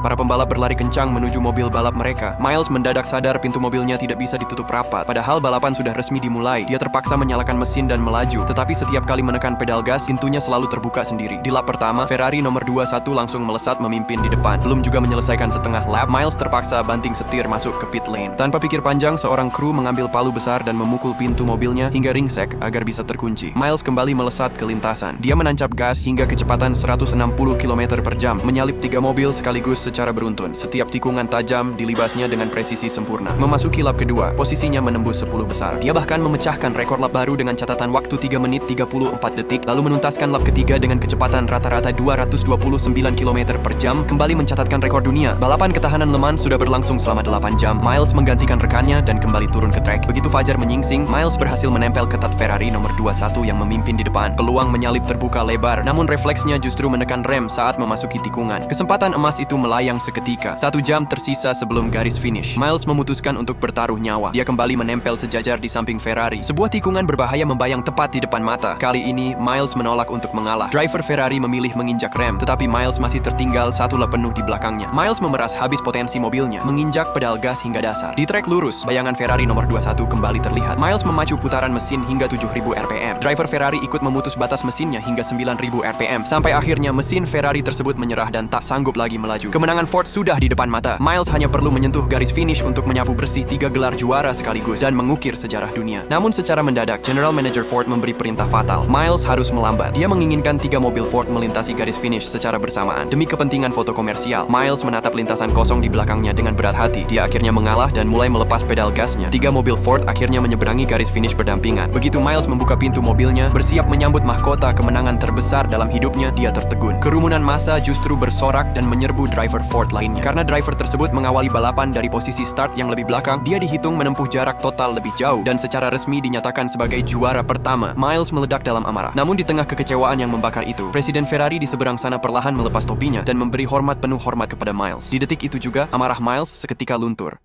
Para pembalap berlari kencang menuju mobil balap mereka. Miles mendadak sadar pintu mobilnya tidak bisa ditutup rapat. Padahal balapan sudah resmi dimulai. Dia terpaksa menyalakan mesin dan melaju. Tetapi setiap kali menekan pedal gas, pintunya selalu terbuka sendiri. Di lap pertama, Ferrari nomor 21 langsung melesat memimpin di depan. Belum juga menyelesaikan setengah lap, Miles terpaksa banting setir masuk ke pit lane. Tanpa pikir panjang, seorang kru mengambil palu besar dan memukul pintu mobilnya hingga ringsek agar bisa terkunci. Miles kembali melesat ke lintasan. Dia menancap gas hingga kecepatan 160 km per jam, menyalip 3 mobil sekaligus secara beruntun. Setiap tikungan tajam dilibasnya dengan presisi sempurna. Memasuki lap kedua, posisinya menembus 10 besar. Dia bahkan memecahkan rekor lap baru dengan catatan waktu 3 menit 34 detik, lalu menuntaskan lap ketiga dengan kecepatan rata-rata 229 km per jam, kembali mencatatkan rekor dunia. Balapan ketahanan Le Mans sudah berlangsung selama 8 jam. Miles menggantikan rekannya dan kembali turun ke trek. Begitu fajar menyingsing, Miles berhasil menempel ketat Ferrari nomor 21 yang memimpin di depan. Peluang menyalip terbuka lebar, namun refleksnya justru menekan rem saat memasuki tikungan. Kesempatan emas itu melayang seketika. 1 jam tersisa sebelum garis finish. Miles memutuskan untuk bertaruh nyawa. Dia kembali menempel sejajar di samping Ferrari. Sebuah tikungan berbahaya membayang tepat di depan mata. Kali ini, Miles menolak untuk mengalah. Driver Ferrari memilih menginjak rem, tetapi Miles masih tertinggal 1 lap penuh di belakangnya. Miles memeras habis potensi mobilnya, menginjak pedal gas hingga dasar. Di trek lurus, bayangan Ferrari nomor 21 kembali terlihat. Miles memacu putaran mesin hingga 7.000 rpm. Driver Ferrari ikut memutus batas mesinnya hingga 9.000 rpm. Sampai akhirnya mesin Ferrari tersebut menyerah dan tak sanggup lagi melaju. Kemenangan Ford sudah di depan mata. Miles hanya perlu menyentuh garis finish untuk menyapu bersih 3 gelar juara sekaligus dan mengukir sejarah dunia. Namun secara mendadak, General Manager Ford memberi perintah fatal. Miles harus melambat. Dia menginginkan 3 mobil Ford melintasi garis finish secara bersamaan. Demi kepentingan foto komersial, Miles menatap lintasan kosong di belakangnya dengan berat hati. Dia akhirnya mengalah dan mulai melepas pedal gasnya. 3 mobil Ford akhirnya menyeberangi garis finish berdampingan. Begitu Miles membuka pintu mobilnya, bersiap menyambut mahkota kemenangan terbesar dalam hidupnya, dia tertegun. Kerumunan massa justru bersorak dan menyerbu driver Ford lainnya. Karena driver tersebut mengawali balapan dari posisi start yang lebih belakang, dia dihitung menempuh jarak total lebih jauh dan secara resmi dinyatakan sebagai juara pertama. Miles meledak dalam amarah. Namun di tengah kekecewaan yang membakar itu, Presiden Ferrari di seberang sana perlahan melepas topinya dan memberi hormat penuh hormat kepada Miles. Di detik itu juga, amarah Miles seketika luntur.